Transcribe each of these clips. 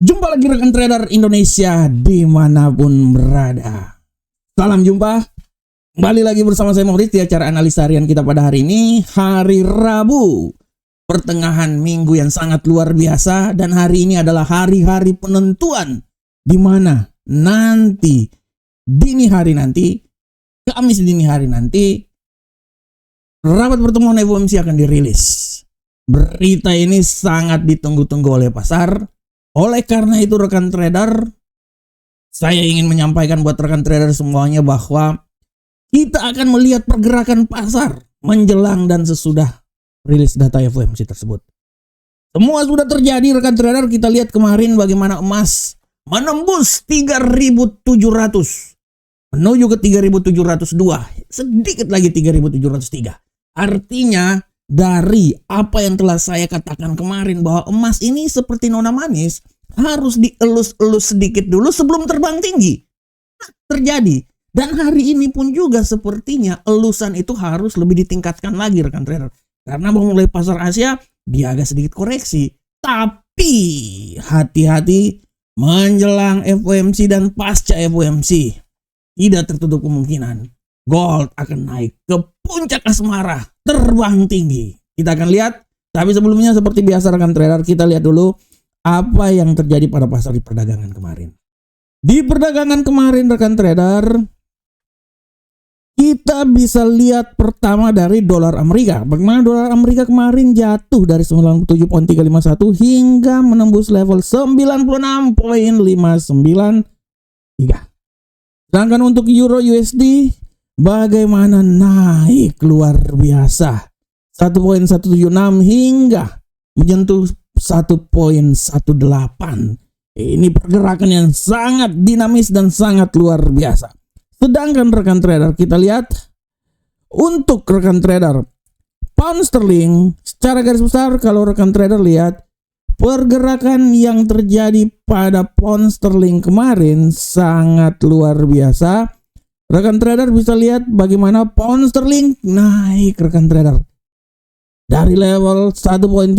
Jumpa lagi rekan trader Indonesia dimanapun berada. Salam jumpa. Kembali lagi bersama saya Maurice di acara analis harian kita pada hari ini. Hari Rabu, pertengahan minggu yang sangat luar biasa. Dan hari ini adalah hari-hari penentuan. Di mana nanti, dini hari nanti, Kamis dini hari nanti, rapat pertemuan FOMC akan dirilis. Berita ini sangat ditunggu-tunggu oleh pasar. Oleh karena itu rekan trader, saya ingin menyampaikan buat rekan trader semuanya bahwa kita akan melihat pergerakan pasar menjelang dan sesudah rilis data FOMC tersebut. Semua sudah terjadi rekan trader. Kita lihat kemarin bagaimana emas menembus 3.700 menuju ke 3.702, sedikit lagi 3.703. Artinya dari apa yang telah saya katakan kemarin bahwa emas ini seperti nona manis harus dielus-elus sedikit dulu sebelum terbang tinggi. Nah, terjadi. Dan hari ini pun juga sepertinya elusan itu harus lebih ditingkatkan lagi rekan trader. Karena mulai pasar Asia dia agak sedikit koreksi. Tapi hati-hati menjelang FOMC dan pasca FOMC. Tidak tertutup kemungkinan gold akan naik ke puncak asmara, terbang tinggi. Kita akan lihat, tapi sebelumnya seperti biasa rekan trader, kita lihat dulu apa yang terjadi pada pasar di perdagangan kemarin. Di perdagangan kemarin rekan trader, kita bisa lihat pertama dari dolar Amerika. Bagaimana dolar Amerika kemarin jatuh dari 97.351 hingga menembus level 96.593. Sedangkan untuk euro USD bagaimana naik luar biasa 1.176 hingga menyentuh 1.18. Ini pergerakan yang sangat dinamis dan sangat luar biasa. Sedangkan rekan trader kita lihat untuk rekan trader pound sterling secara garis besar, kalau rekan trader lihat pergerakan yang terjadi pada pound sterling kemarin sangat luar biasa. Rekan trader bisa lihat bagaimana pound sterling naik rekan trader. Dari level 1.35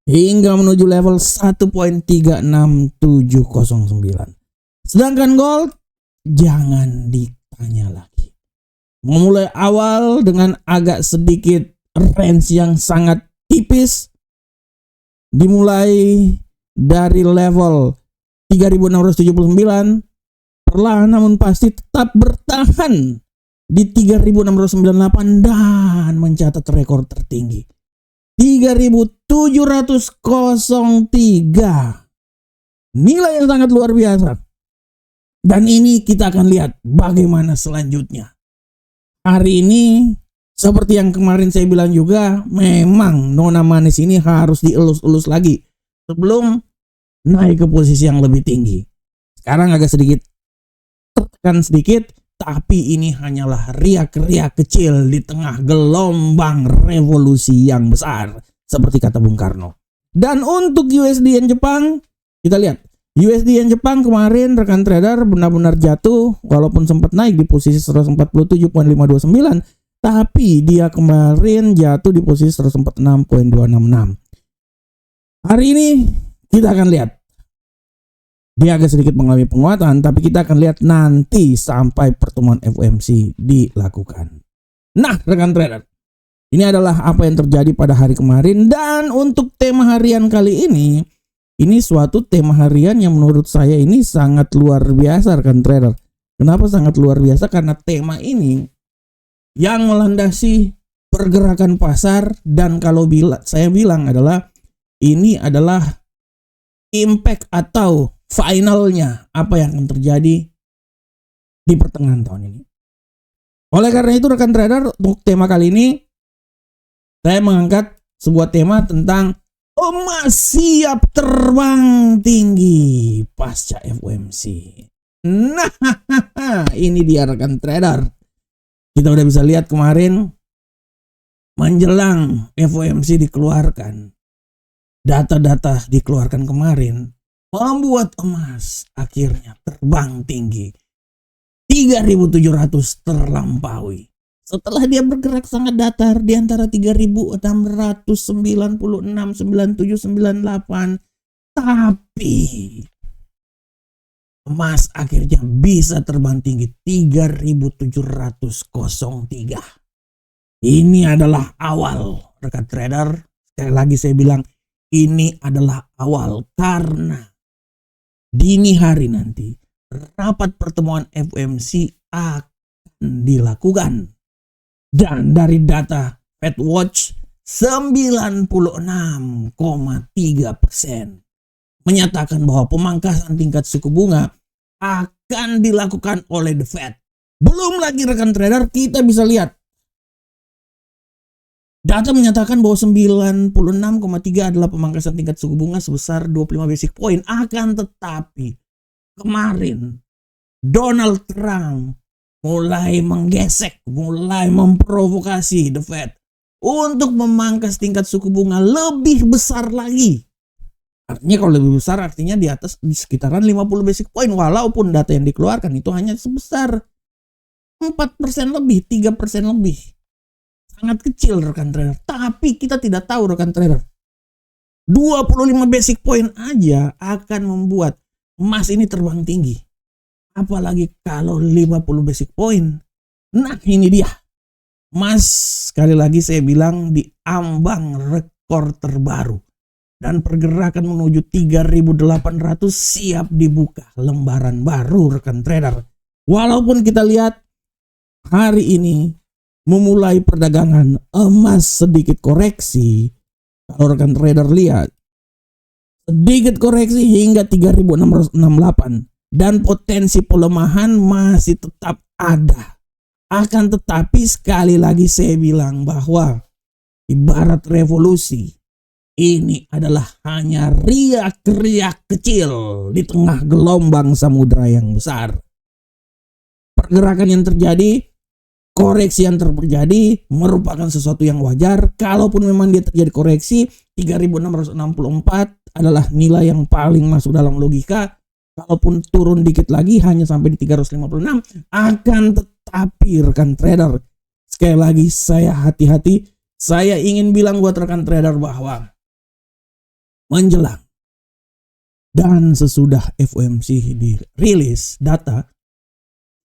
hingga menuju level 1.36709. Sedangkan gold jangan ditanya lagi. Memulai awal dengan agak sedikit range yang sangat tipis. Dimulai dari level 3679. Perlahan namun pasti tetap bertahan di 3698 dan mencatat rekor tertinggi 3703. Nilai yang sangat luar biasa. Dan ini kita akan lihat bagaimana selanjutnya. Hari ini seperti yang kemarin saya bilang juga, memang nona manis ini harus dielus-elus lagi sebelum naik ke posisi yang lebih tinggi. Sekarang agak sedikit tertekan sedikit, tapi ini hanyalah riak-riak kecil di tengah gelombang revolusi yang besar, seperti kata Bung Karno. Dan untuk USD Yen Jepang, kita lihat USD Yen Jepang kemarin rekan trader benar-benar jatuh, walaupun sempat naik di posisi 147.529, tapi dia kemarin jatuh di posisi 146.266. Hari ini kita akan lihat dia agak sedikit mengalami penguatan, tapi kita akan lihat nanti sampai pertemuan FOMC dilakukan. Nah, rekan trader, ini adalah apa yang terjadi pada hari kemarin. Dan untuk tema harian kali ini suatu tema harian yang menurut saya ini sangat luar biasa rekan trader. Kenapa sangat luar biasa? Karena tema ini yang melandasi pergerakan pasar, dan kalau saya bilang adalah ini adalah impact atau finalnya apa yang akan terjadi di pertengahan tahun ini. Oleh karena itu rekan trader, untuk tema kali ini saya mengangkat sebuah tema tentang emas siap terbang tinggi pasca FOMC. Nah, ini dia rekan trader. Kita udah bisa lihat kemarin menjelang FOMC dikeluarkan, data-data dikeluarkan kemarin membuat emas akhirnya terbang tinggi. 3.700 terlampaui. Setelah dia bergerak sangat datar di antara 3.696, 97, 98 Tapi emas akhirnya bisa terbang tinggi 3.703. Ini adalah awal, rekan trader. Sekali lagi saya bilang ini adalah awal, karena dini hari nanti rapat pertemuan FOMC akan dilakukan. Dan dari data FedWatch 96,3% menyatakan bahwa pemangkasan tingkat suku bunga akan dilakukan oleh The Fed. Belum lagi rekan trader, kita bisa lihat data menyatakan bahwa 96,3 adalah pemangkasan tingkat suku bunga sebesar 25 basic point. Akan tetapi kemarin Donald Trump mulai menggesek, mulai memprovokasi The Fed untuk memangkas tingkat suku bunga lebih besar lagi. Artinya kalau lebih besar artinya di atas, di sekitaran 50 basic point, walaupun data yang dikeluarkan itu hanya sebesar 4% lebih, 3% lebih. Sangat kecil rekan trader. Tapi kita tidak tahu rekan trader, 25 basic point aja akan membuat emas ini terbang tinggi. Apalagi kalau 50 basic point. Nah ini dia. Emas sekali lagi saya bilang di ambang rekor terbaru. Dan pergerakan menuju 3.800 siap dibuka lembaran baru rekan trader. Walaupun kita lihat hari ini memulai perdagangan emas sedikit koreksi. Kalau rekan trader lihat sedikit koreksi hingga 3.668 dan potensi pelemahan masih tetap ada. Akan tetapi sekali lagi saya bilang bahwa ibarat revolusi, ini adalah hanya riak-riak kecil di tengah gelombang samudra yang besar. Pergerakan yang terjadi, koreksi yang terjadi merupakan sesuatu yang wajar. Kalaupun memang dia terjadi koreksi, 3.664 adalah nilai yang paling masuk dalam logika. Kalaupun turun dikit lagi hanya sampai di 356, akan tetapi rekan trader, sekali lagi saya hati-hati. Saya ingin bilang buat rekan trader bahwa menjelang dan sesudah FOMC dirilis data,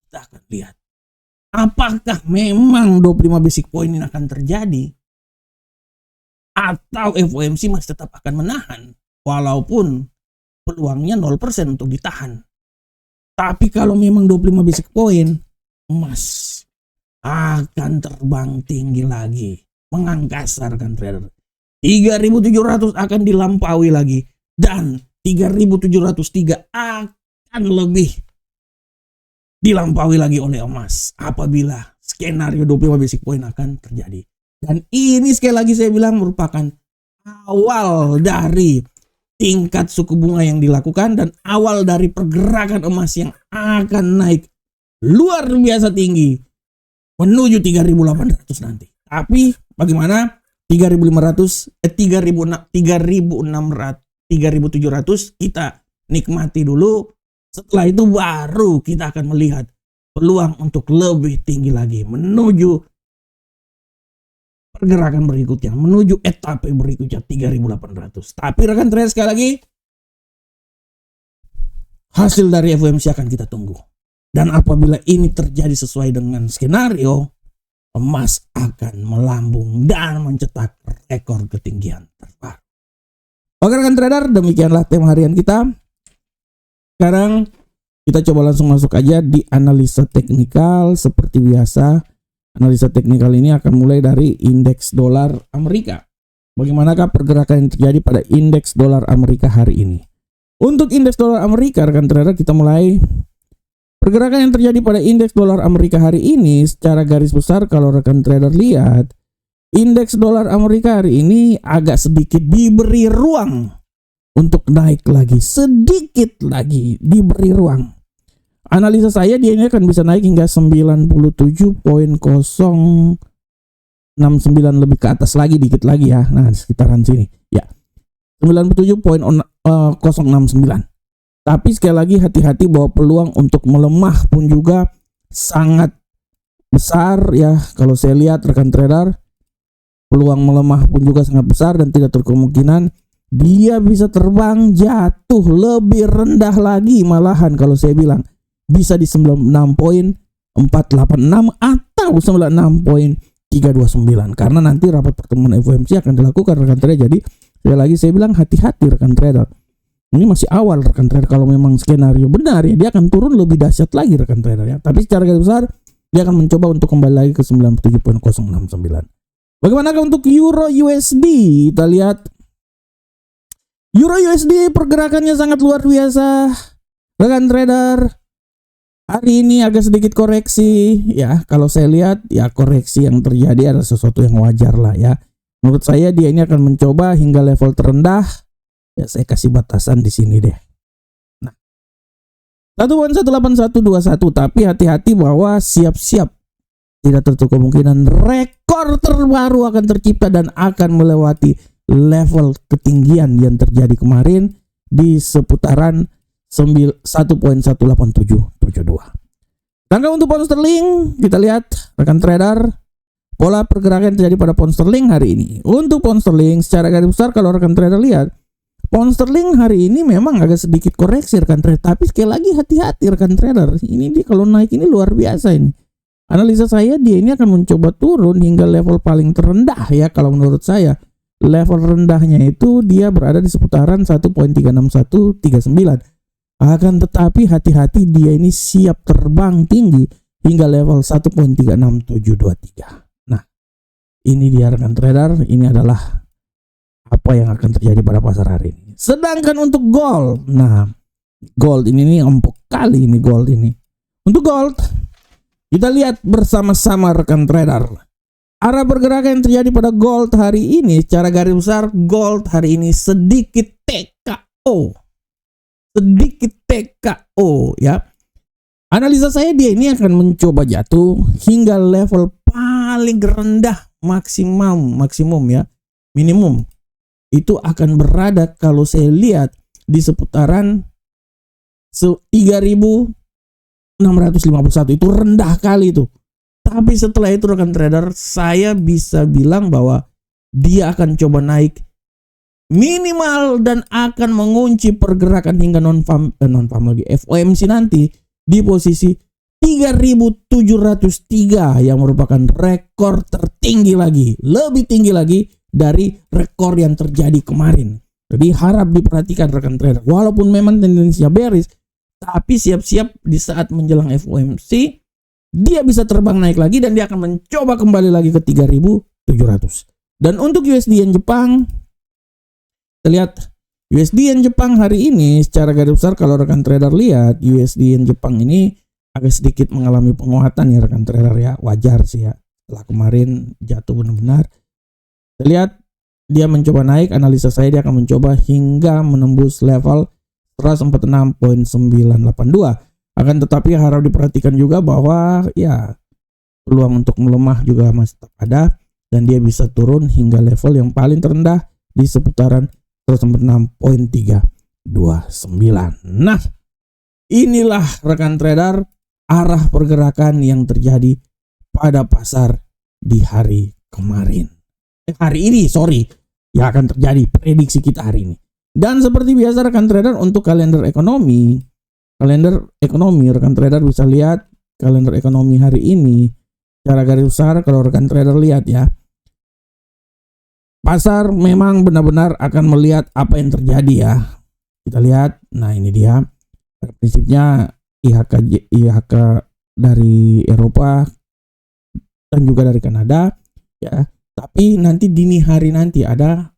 kita akan lihat apakah memang 25 basic point ini akan terjadi atau FOMC masih tetap akan menahan walaupun peluangnya 0% untuk ditahan. Tapi kalau memang 25 basic point, emas akan terbang tinggi lagi, mengangkasa rekan trader. 3.700 akan dilampaui lagi dan 3.703 akan lebih dilampaui lagi oleh emas apabila skenario 25 basic point akan terjadi. Dan ini sekali lagi saya bilang merupakan awal dari tingkat suku bunga yang dilakukan dan awal dari pergerakan emas yang akan naik luar biasa tinggi menuju 3.800 nanti. Tapi bagaimana 3.500 3.700 kita nikmati dulu. Setelah itu baru kita akan melihat peluang untuk lebih tinggi lagi menuju pergerakan berikutnya, menuju etape berikutnya 3.800. Tapi rekan trader sekali lagi, hasil dari FOMC akan kita tunggu. Dan apabila ini terjadi sesuai dengan skenario, emas akan melambung dan mencetak rekor ketinggian terbaru. Oke rekan trader, demikianlah tema harian kita. Sekarang kita coba langsung masuk aja di analisa teknikal seperti biasa. Analisa teknikal ini akan mulai dari indeks dolar Amerika. Bagaimanakah pergerakan yang terjadi pada indeks dolar Amerika hari ini? Untuk indeks dolar Amerika, rekan trader, kita mulai. Pergerakan yang terjadi pada indeks dolar Amerika hari ini secara garis besar, kalau rekan trader lihat, indeks dolar Amerika hari ini agak sedikit diberi ruang untuk naik lagi, sedikit lagi diberi ruang. Analisa saya dia ini akan bisa naik hingga 97.069 lebih ke atas lagi, dikit lagi ya. Nah, di sekitaran sini. Ya. 97.069. Tapi sekali lagi hati-hati bahwa peluang untuk melemah pun juga sangat besar ya. Kalau saya lihat rekan trader, peluang melemah pun juga sangat besar dan tidak terkemungkinan dia bisa terbang jatuh lebih rendah lagi, malahan kalau saya bilang bisa di 96.486 atau 96.329, karena nanti rapat pertemuan FOMC akan dilakukan rekan trader. Jadi sekali lagi saya bilang hati-hati rekan trader. Ini masih awal rekan trader. Kalau memang skenario benar ya, dia akan turun lebih dahsyat lagi rekan trader ya. Tapi secara garis besar dia akan mencoba untuk kembali lagi ke 97.069. Bagaimana untuk Euro USD? Kita lihat Euro USD pergerakannya sangat luar biasa rekan trader. Hari ini agak sedikit koreksi ya. Kalau saya lihat ya, koreksi yang terjadi ada sesuatu yang wajar lah ya. Menurut saya dia ini akan mencoba hingga level terendah. Ya saya kasih batasan di sini deh. Nah, 1.18121, tapi hati-hati bahwa siap-siap tidak tertutup kemungkinan rekor terbaru akan tercipta dan akan melewati level ketinggian yang terjadi kemarin di seputaran 1.18772. Rangka untuk pound sterling, kita lihat rekan trader pola pergerakan yang terjadi pada pound sterling hari ini. Untuk pound sterling secara garis besar kalau rekan trader lihat, pound sterling hari ini memang agak sedikit koreksi rekan trader, tapi sekali lagi hati-hati rekan trader. Ini dia kalau naik ini luar biasa ini. Analisa saya dia ini akan mencoba turun hingga level paling terendah ya, kalau menurut saya. Level rendahnya itu dia berada di seputaran 1.36139. Akan tetapi hati-hati dia ini siap terbang tinggi hingga level 1.36723. Nah, ini dia rekan trader, ini adalah apa yang akan terjadi pada pasar hari ini. Sedangkan untuk gold, nah gold ini nih empuk kali ini gold ini. Untuk gold kita lihat bersama-sama rekan trader. Arah pergerakan yang terjadi pada gold hari ini secara garis besar, gold hari ini sedikit TKO. Sedikit TKO ya. Analisa saya dia ini akan mencoba jatuh hingga level paling rendah maksimum ya. Minimum itu akan berada kalau saya lihat di seputaran 3.651, itu rendah kali itu. Tapi setelah itu rekan trader, saya bisa bilang bahwa dia akan coba naik minimal dan akan mengunci pergerakan hingga non-farm lagi FOMC nanti di posisi 3.703 yang merupakan rekor tertinggi lagi, lebih tinggi lagi dari rekor yang terjadi kemarin. Jadi harap diperhatikan rekan trader. Walaupun memang tendensinya bearish, tapi siap-siap di saat menjelang FOMC dia bisa terbang naik lagi dan dia akan mencoba kembali lagi ke 3.700. Dan untuk USD Yen Jepang, kita lihat USD Yen Jepang hari ini secara garis besar kalau rekan trader lihat USD Yen Jepang ini agak sedikit mengalami penguatan ya rekan trader ya. Wajar sih ya. Setelah kemarin jatuh benar-benar. Kita lihat dia mencoba naik, analisa saya dia akan mencoba hingga menembus level 146.982. Akan tetapi harap diperhatikan juga bahwa ya peluang untuk melemah juga masih tetap ada dan dia bisa turun hingga level yang paling terendah di seputaran 146.329. Nah, inilah rekan trader arah pergerakan yang terjadi pada pasar di hari kemarin. Hari ini ya akan terjadi prediksi kita hari ini. Dan seperti biasa rekan trader untuk kalender ekonomi rekan trader bisa lihat kalender ekonomi hari ini secara garis besar. Kalau rekan trader lihat ya, pasar memang benar-benar akan melihat apa yang terjadi ya. Kita lihat, nah ini dia pada prinsipnya IHK dari Eropa dan juga dari Kanada ya. Tapi nanti dini hari nanti ada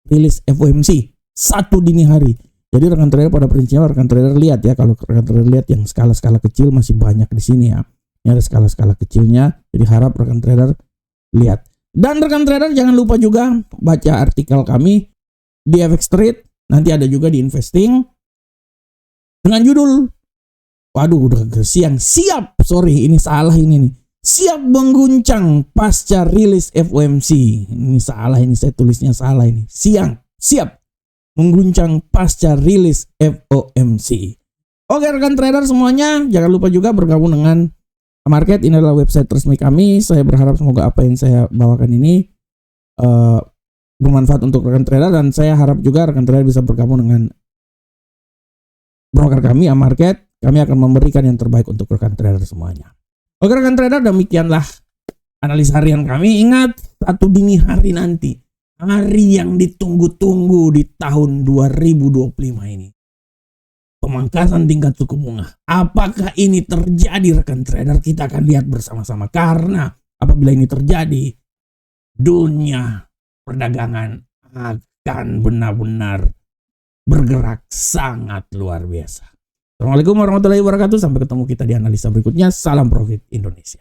rilis FOMC satu dini hari. Jadi rekan trader pada prinsipnya rekan trader lihat ya, kalau rekan trader lihat yang skala-skala kecil masih banyak di sini ya. Ini ada skala-skala kecilnya. Jadi harap rekan trader lihat. Dan rekan trader jangan lupa juga baca artikel kami di FX Trade. Nanti ada juga di Investing dengan judul, waduh udah siang, siap mengguncang pasca rilis FOMC. Ini salah, ini saya tulisnya salah ini. Siap mengguncang pasca rilis FOMC. Oke rekan trader semuanya, jangan lupa juga bergabung dengan Market. Ini adalah website resmi kami. Saya berharap semoga apa yang saya bawakan ini bermanfaat untuk rekan trader, dan saya harap juga rekan trader bisa bergabung dengan broker kami, Amarket. Kami akan memberikan yang terbaik untuk rekan trader semuanya. Oke rekan trader, demikianlah analisa harian kami. Ingat, satu dini hari nanti, hari yang ditunggu-tunggu di tahun 2025 ini, pemangkasan tingkat suku bunga. Apakah ini terjadi rekan trader? Kita akan lihat bersama-sama, karena apabila ini terjadi, dunia perdagangan akan benar-benar bergerak sangat luar biasa. Assalamualaikum warahmatullahi wabarakatuh. Sampai ketemu kita di analisa berikutnya. Salam profit Indonesia.